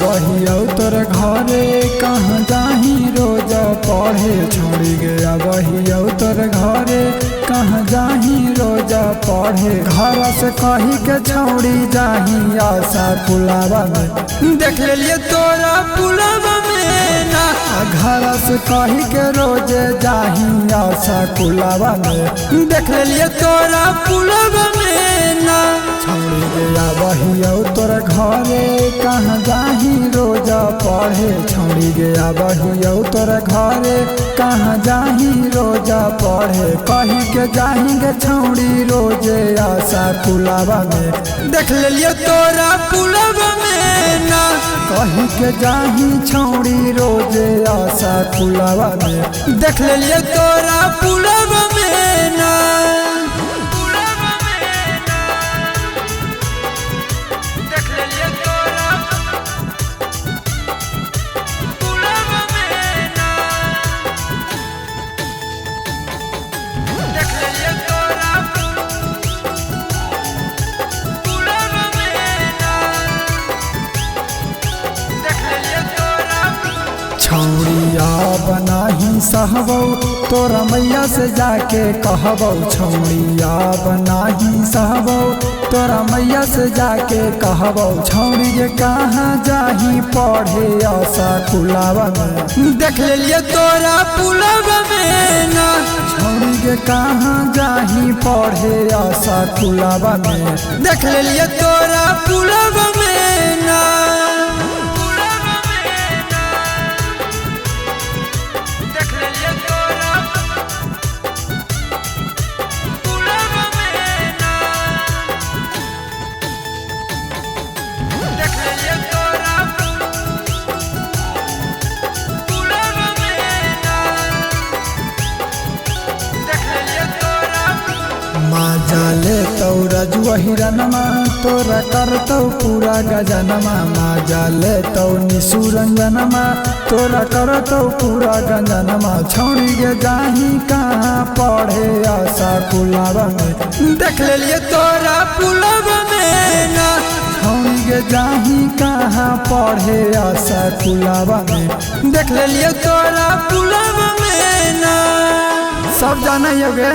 बहिया तोर घरे कहाँ जाही रोज पढ़े छोड़ी गया बहिया तोर घरे कहाँ जाही रोज पढ़े घर से कही के छौड़ी जाही आशा पुलावा में देख लिए तोरा पुलावा में ना घर से कही के रोज जाही आशा पुलावा में देख लिए तोरा पुलावा में ना छोड़ी गया बहिया तोर घरे कहाँ जाही रोज पढ़े छोड़ी गया बहिया तोर घरे कहाँ जाही रोज पढ़े कही के जाही गे छौड़ी रोज आशा पुलावा में देख लिए तोरा पुलावा में ना कही के जाही छौड़ी रोज आशा पुलावा में देख लिए तोरा पुलावा में ना छौड़िया बनाही सहबौ तोरा मैया से जाके कहबौ छौड़िया बनाही सहबौ तोरा मैया से जाके कहबौ छौड़ी के कहाँ जाही पढ़े आशा पुलावा में देख लिए तोरा पुलावा में ना छौड़ी के कहाँ जाही पढ़े आशा पुलावा में देख लिए तोरा पुलावा में ना जाले तौरा जुहिरनमा तोरा करतौ पूरा गजनमा माँ जाले तौ निसुरंजनमा तोरा करतौ पूरा गंजनमा छौड़ी के जाही कहाँ पढ़े आशा पुलावा में देख लिए तोरा पुलावा में ना छौड़ी के जाही कहाँ पढ़े आशा पुलावा में देख लिए तोरा पुलावा में ना सब जाना योगे।